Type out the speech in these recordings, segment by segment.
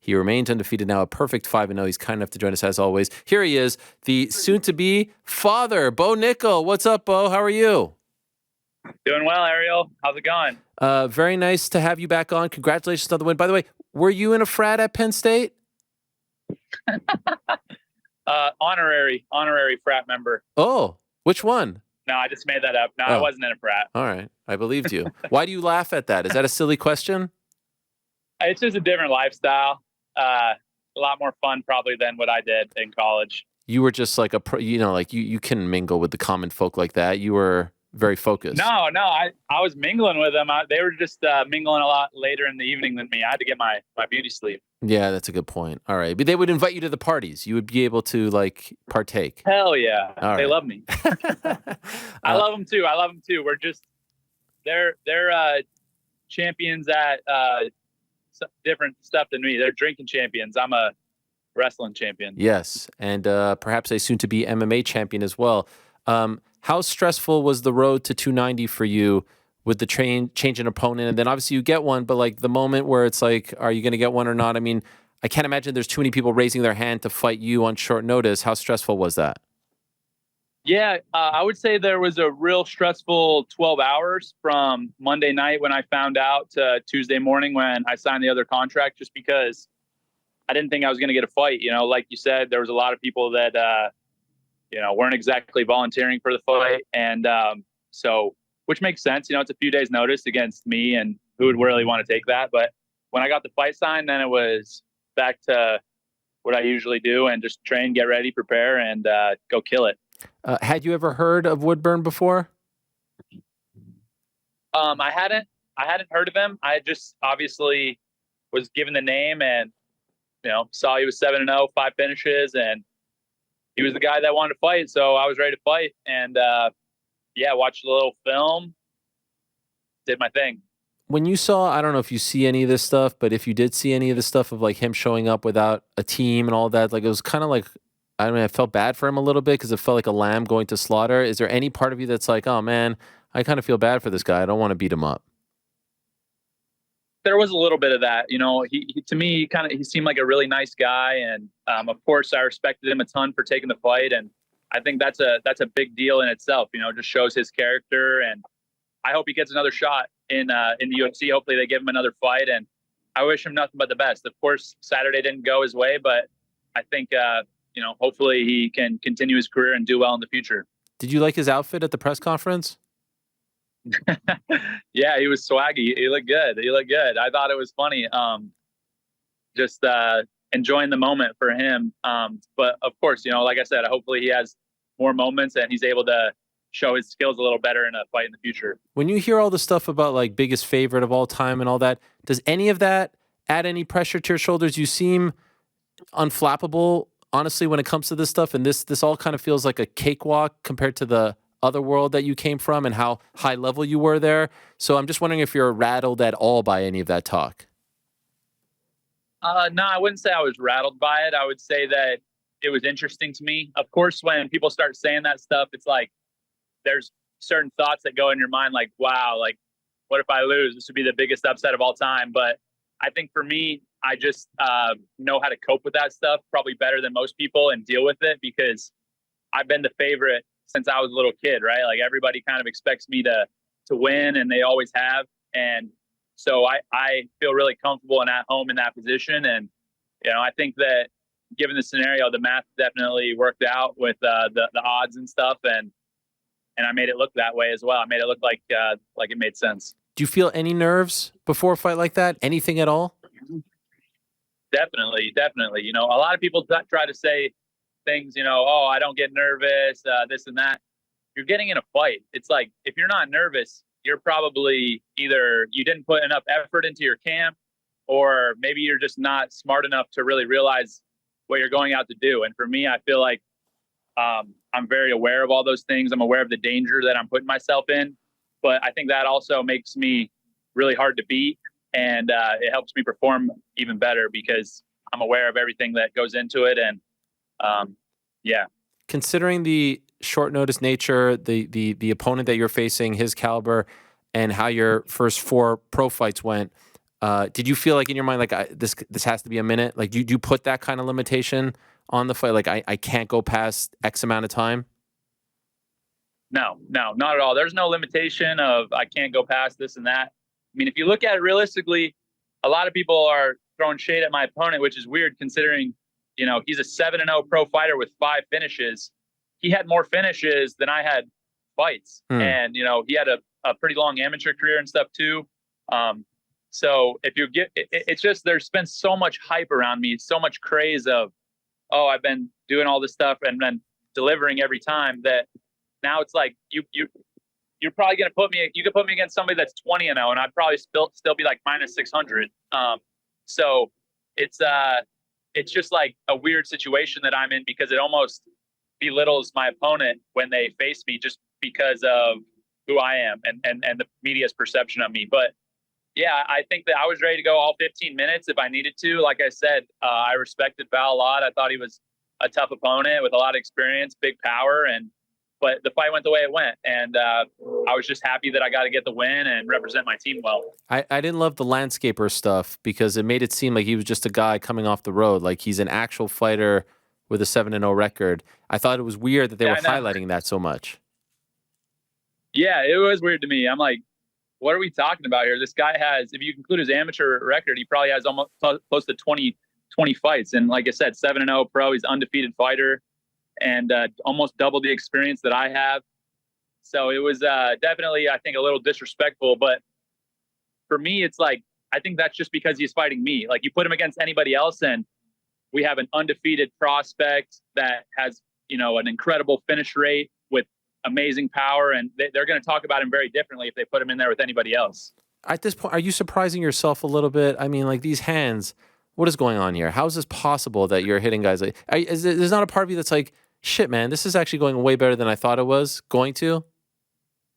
He remains undefeated now, a perfect 5-0. He's kind enough to join us as always. Here he is, the soon-to-be father, Bo Nickal. What's up, Bo? How are you? Doing well, Ariel. How's it going? Very nice to have you back on. Congratulations on the win. By the way, were you in a frat at Penn State? Honorary frat member. Oh, which one? No, I just made that up. No, I wasn't in a frat. All right. I believed you. Why do you laugh at that? Is that a silly question? It's just a different lifestyle. A lot more fun probably than what I did in college. You were just like you can mingle with the common folk like that. You were very focused. No, I was mingling with them. They were just mingling a lot later in the evening than me. I had to get my beauty sleep. Yeah, that's a good point. All right. But they would invite you to the parties. You would be able to partake. Hell yeah. All they right. love me. I love them too. We're just, they're champions at different stuff than me. They're drinking champions. I'm a wrestling champion. Yes. And perhaps a soon to be MMA champion as well. How stressful was the road to 290 for you with the change in opponent? And then obviously you get one, but the moment where it's are you going to get one or not? I mean, I can't imagine there's too many people raising their hand to fight you on short notice. How stressful was that? Yeah, I would say there was a real stressful 12 hours from Monday night when I found out to Tuesday morning when I signed the other contract, just because I didn't think I was going to get a fight. Like you said, there was a lot of people that, weren't exactly volunteering for the fight. And so, which makes sense. It's a few days notice against me, and who would really want to take that? But when I got the fight signed, then it was back to what I usually do and just train, get ready, prepare, and go kill it. Had you ever heard of Woodburn before? I hadn't heard of him. I just obviously was given the name and, saw he was 7-0, 5 finishes, and he was the guy that wanted to fight. So I was ready to fight, and watched a little film, did my thing. When you saw, I don't know if you see any of this stuff, but if you did see any of the stuff of him showing up without a team and all that, it was kind of I felt bad for him a little bit because it felt like a lamb going to slaughter. Is there any part of you that's oh man, I kind of feel bad for this guy. I don't want to beat him up? There was a little bit of that. He to me, he seemed like a really nice guy. And of course I respected him a ton for taking the fight. And I think that's a big deal in itself, just shows his character. And I hope he gets another shot in the UFC. Hopefully they give him another fight, and I wish him nothing but the best. Of course, Saturday didn't go his way, but I think, hopefully he can continue his career and do well in the future. Did you like his outfit at the press conference? Yeah, he was swaggy. He looked good. I thought it was funny. Just enjoying the moment for him. But of course, like I said, hopefully he has more moments and he's able to show his skills a little better in a fight in the future. When you hear all the stuff about biggest favorite of all time and all that, does any of that add any pressure to your shoulders? You seem unflappable, honestly, when it comes to this stuff. And this all kind of feels like a cakewalk compared to the other world that you came from and how high level you were there. So I'm just wondering if you're rattled at all by any of that talk. No, I wouldn't say I was rattled by it. I would say that it was interesting to me. Of course, when people start saying that stuff, it's there's certain thoughts that go in your mind, wow, what if I lose? This would be the biggest upset of all time. But I think for me, I just know how to cope with that stuff probably better than most people and deal with it, because I've been the favorite since I was a little kid, right? Everybody kind of expects me to win, and they always have. And so I feel really comfortable and at home in that position. And, I think that given the scenario, the math definitely worked out with the odds and stuff. And I made it look that way as well. I made it look like it made sense. Do you feel any nerves before a fight like that? Anything at all? Definitely. A lot of people try to say things, oh, I don't get nervous, this and that. You're getting in a fight. It's if you're not nervous, you're probably either you didn't put enough effort into your camp, or maybe you're just not smart enough to really realize what you're going out to do. And for me, I feel like I'm very aware of all those things. I'm aware of the danger that I'm putting myself in, but I think that also makes me really hard to beat. And it helps me perform even better because I'm aware of everything that goes into it. And yeah. Considering the short notice nature, the opponent that you're facing, his caliber, and how your first 4 pro fights went, Did you feel like in your mind, like this has to be a minute? Like, do you put that kind of limitation on the fight? Like, I can't go past X amount of time? No, not at all. There's no limitation of I can't go past this and that. I mean, if you look at it realistically, a lot of people are throwing shade at my opponent, which is weird considering, he's a 7-0 pro fighter with 5 finishes. He had more finishes than I had fights. And, he had a pretty long amateur career and stuff too. So if you get, it's just, there's been so much hype around me, so much craze of, oh, I've been doing all this stuff and then delivering every time, that now it's like you're probably going to you could put me against somebody that's 20-0 and I'd probably still be like minus 600. So it's just like a weird situation that I'm in, because it almost belittles my opponent when they face me just because of who I am and the media's perception of me. But yeah, I think that I was ready to go all 15 minutes if I needed to. Like I said, I respected Val a lot. I thought he was a tough opponent with a lot of experience, big power, but the fight went the way it went. And I was just happy that I got to get the win and represent my team well. I didn't love the landscaper stuff because it made it seem like he was just a guy coming off the road. Like he's an actual fighter with a 7-0 record. I thought it was weird that they were highlighting that so much. Yeah, it was weird to me. I'm like, what are we talking about here? This guy has, if you include his amateur record, he probably has almost close to 20 fights. And like I said, 7-0 pro, he's undefeated fighter and almost double the experience that I have. So it was definitely, I think, a little disrespectful. But for me, it's like, I think that's just because he's fighting me. Like, you put him against anybody else and we have an undefeated prospect that has, an incredible finish rate with amazing power, and they're going to talk about him very differently if they put him in there with anybody else. At this point, are you surprising yourself a little bit? I mean, like, these hands, what is going on here? How is this possible that you're hitting guys like, there's not a part of you that's like, shit, man, this is actually going way better than I thought it was going to?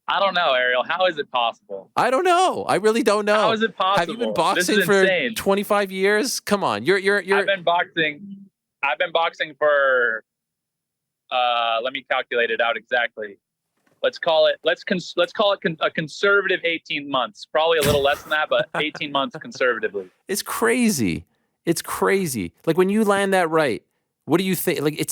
I don't know, Ariel. How is it possible? I don't know. I really don't know. How is it possible? Have you been boxing for 25 years? Come on. You're I've been boxing for let me calculate it out exactly. Let's call it a conservative 18 months. Probably a little less than that, but 18 months conservatively. It's crazy. It's crazy. Like, when you land that right, what do you think? Like,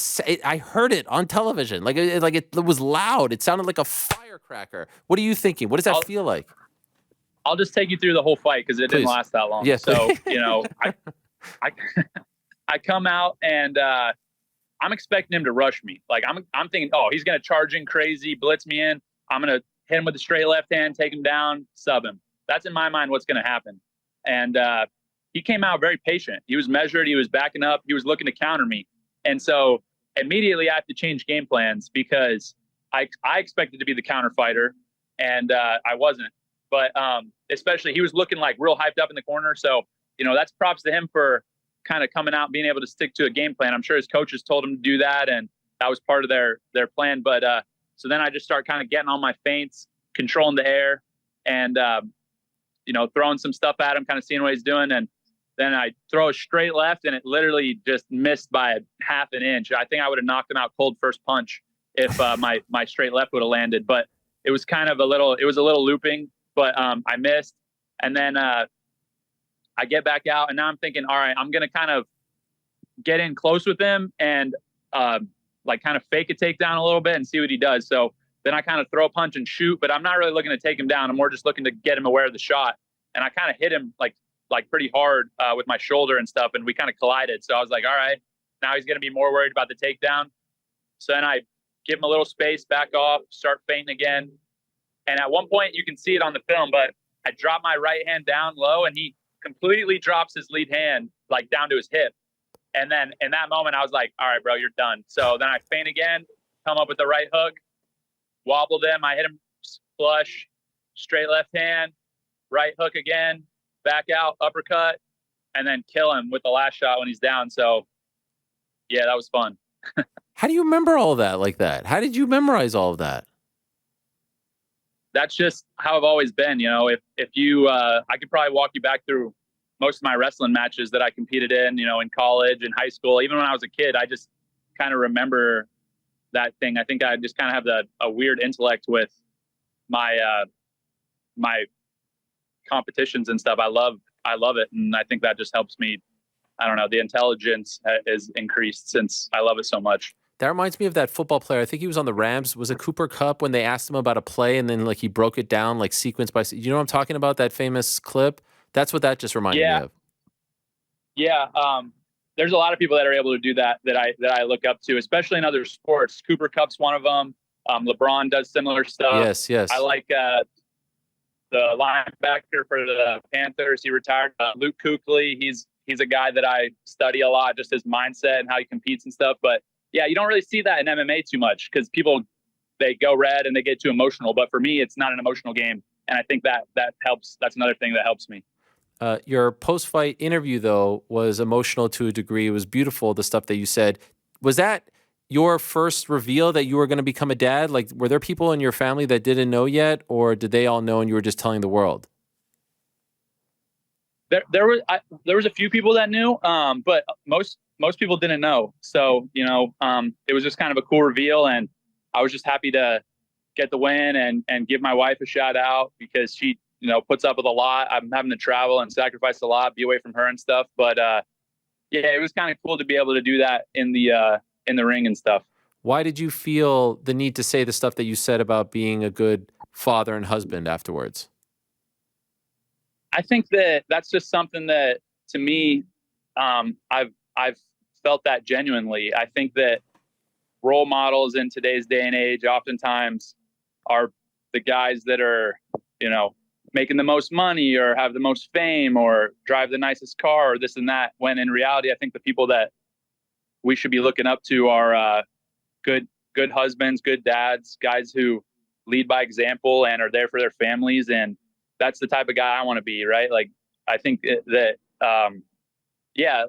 I heard it on television. Like it was loud. It sounded like a firecracker. What are you thinking? What does that feel like? I'll just take you through the whole fight because it didn't last that long. Yes. So, I come out and I'm expecting him to rush me. Like, I'm thinking, oh, he's going to charge in crazy, blitz me in. I'm going to hit him with a straight left hand, take him down, sub him. That's in my mind what's going to happen. And he came out very patient. He was measured. He was backing up. He was looking to counter me. And so immediately I have to change game plans because I expected to be the counter fighter, and I wasn't. But especially he was looking like real hyped up in the corner. So, that's props to him for kind of coming out and being able to stick to a game plan. I'm sure his coaches told him to do that, and that was part of their plan. But so then I just start kind of getting on my feints, controlling the air, and throwing some stuff at him, kind of seeing what he's doing. And then I throw a straight left, and it literally just missed by a half an inch. I think I would have knocked him out cold first punch if my straight left would have landed. But it was kind of a little looping, but I missed. And then I get back out, and now I'm thinking, all right, I'm going to kind of get in close with him and like kind of fake a takedown a little bit and see what he does. So then I kind of throw a punch and shoot, but I'm not really looking to take him down. I'm more just looking to get him aware of the shot. And I kind of hit him like pretty hard with my shoulder and stuff, and we kind of collided. So I was like, all right, now he's going to be more worried about the takedown. So then I give him a little space, back off, start feinting again. And at one point, you can see it on the film, but I drop my right hand down low, and he completely drops his lead hand like down to his hip. And then in that moment, I was like, all right, bro, you're done. So then I feint again, come up with the right hook, wobbled him. I hit him flush, straight left hand, right hook again, back out, uppercut, and then kill him with the last shot when he's down. So, yeah, that was fun. How do you remember all of that like that? How did you memorize all of that? That's just how I've always been. If you, I could probably walk you back through most of my wrestling matches that I competed in, in college and high school. Even when I was a kid, I just kind of remember that thing. I think I just kind of have a weird intellect with my, my competitions and stuff. I love I love it. And I think that just helps me. I don't know. The intelligence is increased since I love it so much. That reminds me of that football player. I think he was on the Rams. Was it Cooper Kupp when they asked him about a play and then like he broke it down like sequence by you know what I'm talking about? That famous clip? That's what that just reminded me Yeah. of. Yeah. There's a lot of people that are able to do that I look up to, especially in other sports. Cooper Kupp's one of them. LeBron does similar stuff. Yes, yes. I like the linebacker for the Panthers. He retired. Luke Kuechly. He's a guy that I study a lot, just his mindset and how he competes and stuff. But yeah, you don't really see that in MMA too much because people, they go red and they get too emotional. But for me, it's not an emotional game. And I think that helps. That's another thing that helps me. Your post-fight interview, though, was emotional to a degree. It was beautiful, the stuff that you said. Was that your first reveal that you were going to become a dad? Like, were there people in your family that didn't know yet, or did they all know and you were just telling the world? There was a few people that knew, but most people didn't know. So it was just kind of a cool reveal, and I was just happy to get the win and give my wife a shout out because she puts up with a lot. I'm having to travel and sacrifice a lot, be away from her and stuff. But yeah, it was kind of cool to be able to do that in the ring and stuff. Why did you feel the need to say the stuff that you said about being a good father and husband afterwards? I think that's just something that, to me, I've felt that genuinely. I think that role models in today's day and age oftentimes are the guys that are, making the most money or have the most fame or drive the nicest car or this and that. When in reality, I think the people that we should be looking up to are good husbands, good dads, guys who lead by example and are there for their families. And that's the type of guy I want to be, right? Like, I think that,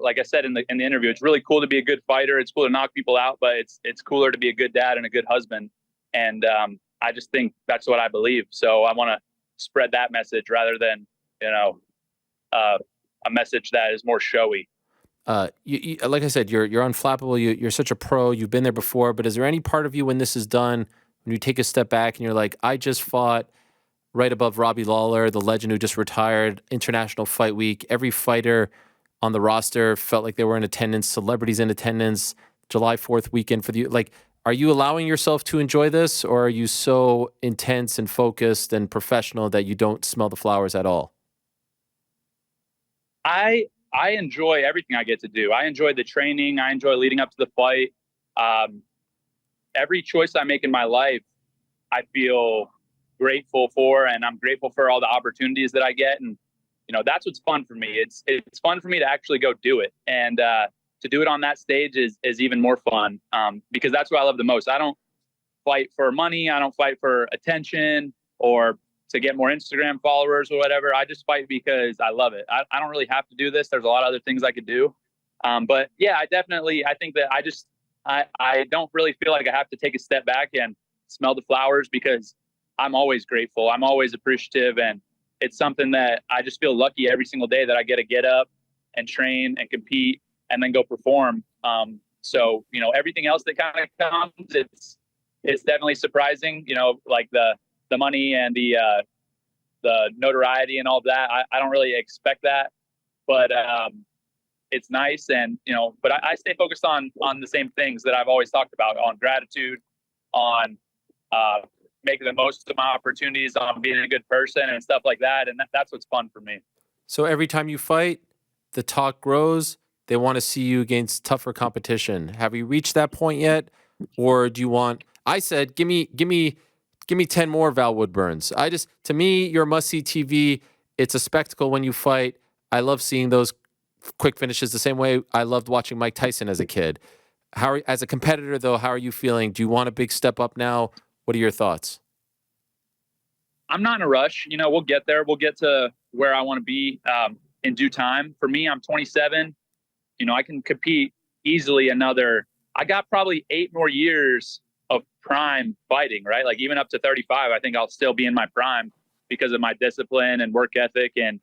like I said in the interview, it's really cool to be a good fighter. It's cool to knock people out, but it's cooler to be a good dad and a good husband. And I just think that's what I believe. So I want to spread that message rather than, a message that is more showy. You, like I said, you're unflappable. You're such a pro. You've been there before. But is there any part of you when this is done, when you take a step back and you're like, I just fought right above Robbie Lawler, the legend who just retired, International Fight Week. Every fighter on the roster felt like they were in attendance, celebrities in attendance, July 4th weekend for the, like, are you allowing yourself to enjoy this, or are you so intense and focused and professional that you don't smell the flowers at all? I enjoy everything I get to do. I enjoy the training. I enjoy leading up to the fight. Every choice I make in my life, I feel grateful for, and I'm grateful for all the opportunities that I get. And, that's what's fun for me. It's fun for me to actually go do it. And, to do it on that stage is even more fun, because that's what I love the most. I don't fight for money. I don't fight for attention or to get more Instagram followers or whatever. I just fight because I love it. I don't really have to do this. There's a lot of other things I could do. But yeah, I think that I don't really feel like I have to take a step back and smell the flowers because I'm always grateful. I'm always appreciative. And it's something that I just feel lucky every single day that I get to get up and train and compete and then go perform. So, everything else that kind of comes, it's definitely surprising, like the money and the notoriety and all of that. I don't really expect that, but it's nice. And, but I stay focused on the same things that I've always talked about, on gratitude, on making the most of my opportunities, on being a good person and stuff like that. And that's what's fun for me. So every time you fight, the talk grows. They want to see you against tougher competition. Have you reached that point yet? Or do you want, I said, give me 10 more Val Woodburns. To me, you're a must-see TV. It's a spectacle when you fight. I love seeing those quick finishes the same way I loved watching Mike Tyson as a kid. As a competitor, though, how are you feeling? Do you want a big step up now? What are your thoughts? I'm not in a rush. We'll get there. We'll get to where I want to be in due time. For me, I'm 27. I can compete easily I got probably 8 more years of prime fighting, right? Like even up to 35, I think I'll still be in my prime because of my discipline and work ethic and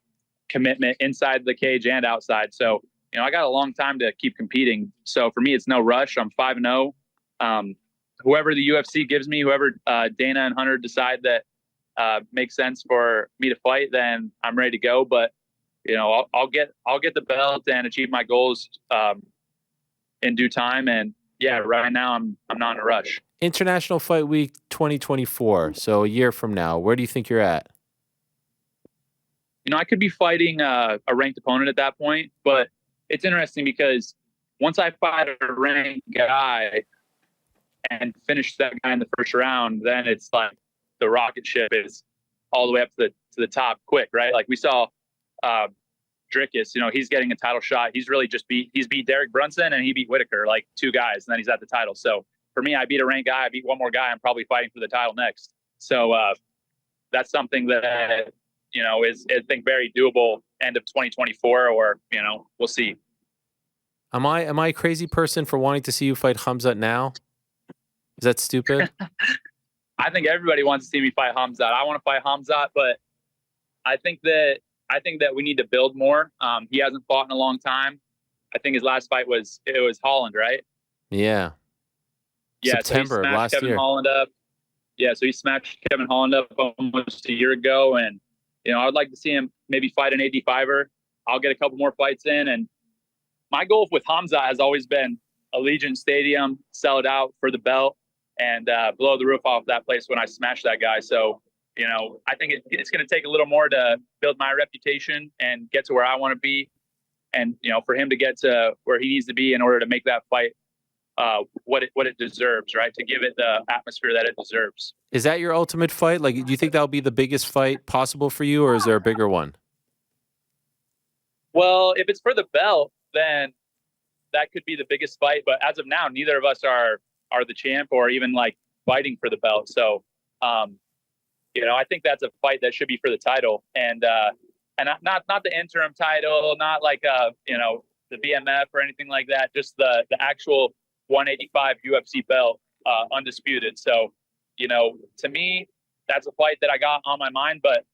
commitment inside the cage and outside. So, I got a long time to keep competing. So for me, it's no rush. I'm 5-0. Whoever the UFC gives me, whoever Dana and Hunter decide that makes sense for me to fight, then I'm ready to go. But I'll get the belt and achieve my goals in due time. And yeah, right now I'm not in a rush. International Fight Week 2024. So a year from now, where do you think you're at? I could be fighting a ranked opponent at that point, but it's interesting because once I fight a ranked guy and finish that guy in the first round, then it's like the rocket ship is all the way up to the top quick, right? Like we saw Drickus, he's getting a title shot. He's really he's beat Derek Brunson and he beat Whitaker, like two guys, and then he's at the title. So for me, I beat a ranked guy, I beat one more guy, I'm probably fighting for the title next. So that's something that is I think very doable end of 2024, or we'll see. Am I a crazy person for wanting to see you fight Khamzat now? Is that stupid? I think everybody wants to see me fight Khamzat. I want to fight Khamzat, but I think that we need to build more. He hasn't fought in a long time. I think his last fight was Holland, right? Yeah. Yeah. September so he last Kevin year. Holland up. Yeah, so he smashed Kevin Holland up almost a year ago, and I'd like to see him maybe fight an 85er. I'll get a couple more fights in, and my goal with Khamzat has always been Allegiant Stadium, sell it out for the belt, and blow the roof off that place when I smash that guy. So, I think it's going to take a little more to build my reputation and get to where I want to be, and for him to get to where he needs to be in order to make that fight what it deserves, right? To give it the atmosphere that it deserves. Is that your ultimate fight? Like, do you think that'll be the biggest fight possible for you, or is there a bigger one? Well, if it's for the belt, then that could be the biggest fight. But as of now, neither of us are the champ or even like fighting for the belt. So, I think that's a fight that should be for the title, and not the interim title, not like the BMF or anything like that. Just the actual 185 UFC belt, undisputed. So, to me, that's a fight that I got on my mind, but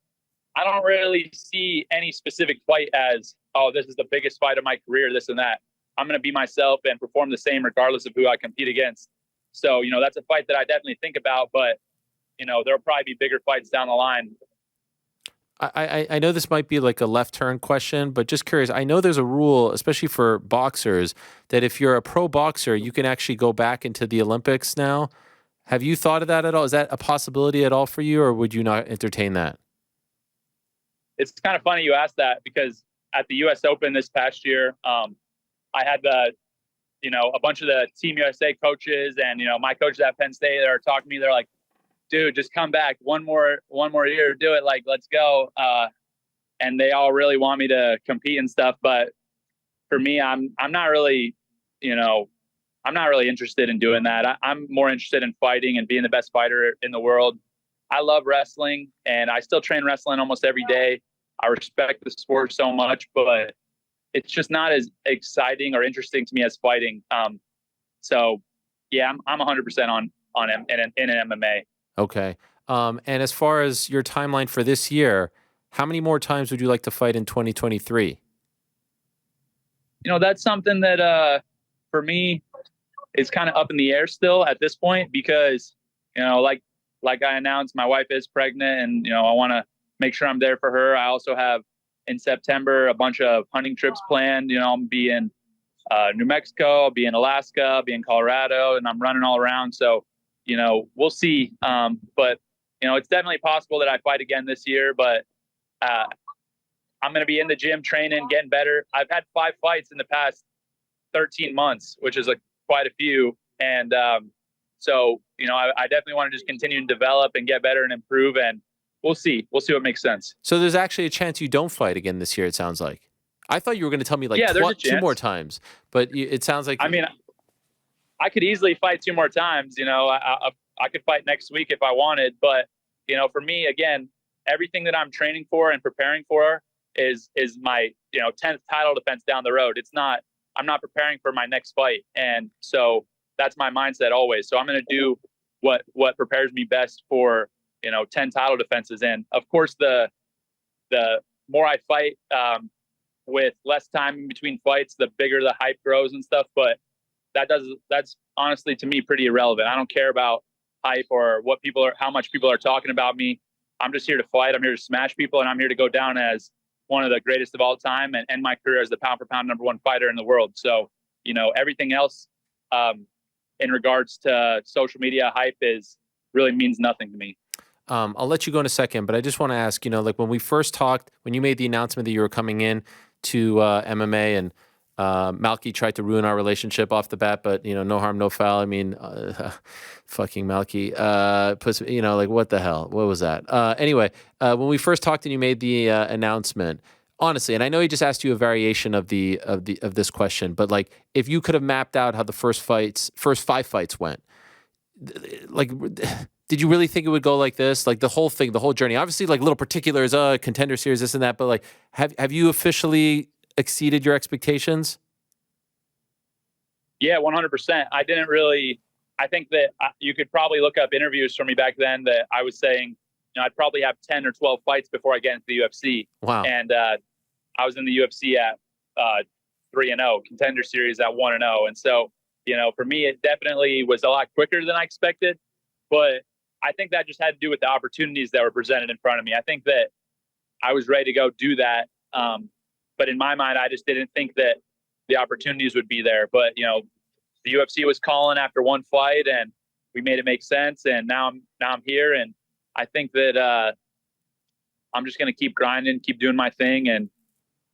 I don't really see any specific fight as, oh, this is the biggest fight of my career, this and that. I'm going to be myself and perform the same regardless of who I compete against. So, that's a fight that I definitely think about, but, there'll probably be bigger fights down the line. I know this might be like a left turn question, but just curious. I know there's a rule, especially for boxers, that if you're a pro boxer, you can actually go back into the Olympics now. Have you thought of that at all? Is that a possibility at all for you, or would you not entertain that? It's kind of funny you asked that, because at the U.S. Open this past year, I had a bunch of the Team USA coaches and, my coaches at Penn State that are talking to me. They're like, dude, just come back one more year, do it. Like, let's go. And they all really want me to compete and stuff. But for me, I'm not really, I'm not really interested in doing that. I'm more interested in fighting and being the best fighter in the world. I love wrestling, and I still train wrestling almost every day. I respect the sport so much, but it's just not as exciting or interesting to me as fighting. So yeah, I'm 100% in an MMA. Okay. And as far as your timeline for this year, how many more times would you like to fight in 2023? That's something that for me is kind of up in the air still at this point, because like I announced, my wife is pregnant, and I want to make sure I'm there for her. I also have in September a bunch of hunting trips planned. I'll be in New Mexico, I'll be in Alaska, I'll be in Colorado, and I'm running all around. So, we'll see. But it's definitely possible that I fight again this year. But I'm going to be in the gym training, getting better. I've had 5 fights in the past 13 months, which is quite a few. And so, I definitely want to just continue to develop and get better and improve. And we'll see. We'll see what makes sense. So there's actually a chance you don't fight again this year, it sounds like. I thought you were going to tell me there's a 2 more times, but it sounds like... I mean, I could easily fight 2 more times. I could fight next week if I wanted. But, for me, again, everything that I'm training for and preparing for is my, 10th title defense down the road. I'm not preparing for my next fight. And so that's my mindset always. So I'm going to do what prepares me best for, 10 title defenses. And of course, the more I fight with less time in between fights, the bigger the hype grows and stuff. But that's honestly, to me, pretty irrelevant. I don't care about hype or how much people are talking about me. I'm just here to fight. I'm here to smash people, and I'm here to go down as one of the greatest of all time, and end my career as the pound for pound #1 fighter in the world. So, everything else in regards to social media hype really means nothing to me. I'll let you go in a second, but I just want to ask, like when we first talked, when you made the announcement that you were coming in to MMA, and Malky tried to ruin our relationship off the bat, but no harm, no foul. I mean, fucking Malky puts, like what the hell? What was that? Anyway, when we first talked and you made the announcement, honestly, and I know he just asked you a variation of this question, but like if you could have mapped out how the first 5 fights went, like, did you really think it would go like this? Like the whole thing, the whole journey, obviously like little particulars, contender series, this and that, but like, have you officially exceeded your expectations? Yeah, 100%. I think that you could probably look up interviews from me back then that I was saying, I'd probably have 10 or 12 fights before I get into the UFC. Wow. And I was in the UFC at 3-0, contender series at 1-0. And so, for me, it definitely was a lot quicker than I expected. But I think that just had to do with the opportunities that were presented in front of me. I think that I was ready to go do that. But in my mind, I just didn't think that the opportunities would be there. But, the UFC was calling after one fight, and we made it make sense. And now I'm here. And I think that I'm just going to keep grinding, keep doing my thing. And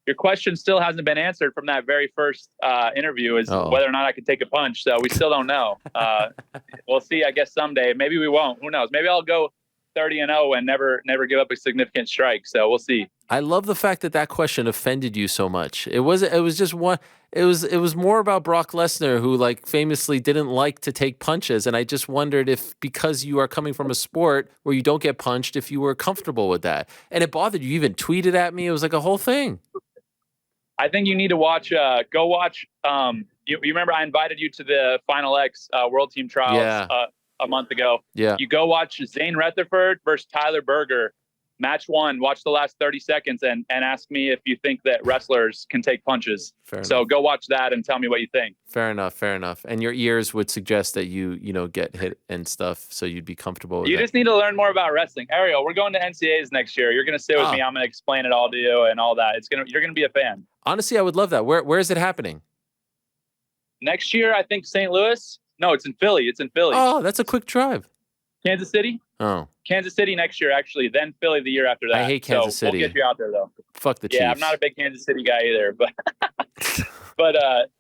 your question still hasn't been answered from that very first interview, is whether or not I can take a punch. So we still don't know. We'll see, I guess, someday. Maybe we won't. Who knows? Maybe I'll go 30-0 and never give up a significant strike. So we'll see. I love the fact that question offended you so much. It was just one. It was more about Brock Lesnar, who like famously didn't like to take punches, and I just wondered if, because you are coming from a sport where you don't get punched, if you were comfortable with that. And it bothered you. You even tweeted at me. It was like a whole thing. I think you need to watch. Go watch. You remember I invited you to the Final X World Team Trials a month ago. Yeah. You go watch Zane Rutherford versus Tyler Berger. Match 1, watch the last 30 seconds and ask me if you think that wrestlers can take punches. So go watch that and tell me what you think. Fair enough. And your ears would suggest that you get hit and stuff, so you'd be comfortable with You just need to learn more about wrestling. Ariel, we're going to NCAAs next year. You're going to sit with me. I'm going to explain it all to you and all that. You're going to be a fan. Honestly, I would love that. Where is it happening? Next year, I think St. Louis. No, it's in Philly. Oh, that's a quick drive. Kansas City? Oh. Kansas City next year, actually. Then Philly the year after that. I hate Kansas City. We'll get you out there, though. Fuck the Chiefs. Yeah, I'm not a big Kansas City guy either, but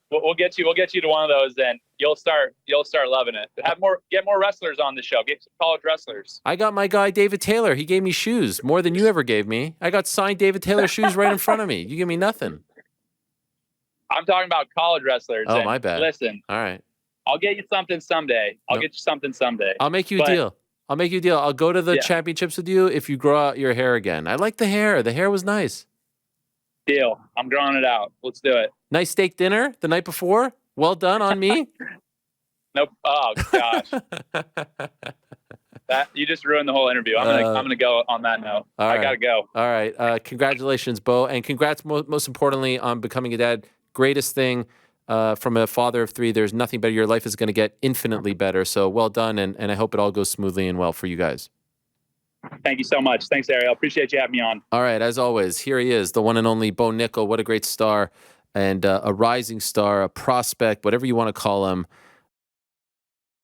we'll get you to one of those, and you'll start loving it. Get more wrestlers on the show. Get some college wrestlers. I got my guy David Taylor. He gave me shoes more than you ever gave me. I got signed David Taylor shoes right in front of me. You give me nothing. I'm talking about college wrestlers. Oh, my bad. Listen. All right. I'll get you something someday. I'll make you a deal. I'll go to the championships with you if you grow out your hair again. I like the hair. The hair was nice. Deal. I'm growing it out. Let's do it. Nice steak dinner the night before. Well done on me. Nope. Oh gosh. You just ruined the whole interview. I'm gonna go on that note. I gotta go. All right. Congratulations, Bo, and congrats most importantly on becoming a dad. Greatest thing. From a father of 3, there's nothing better. Your life is going to get infinitely better. So well done, and I hope it all goes smoothly and well for you guys. Thank you so much. Thanks, Ariel. Appreciate you having me on. All right, as always, here he is, the one and only Bo Nickal. What a great star, and a rising star, a prospect, whatever you want to call him.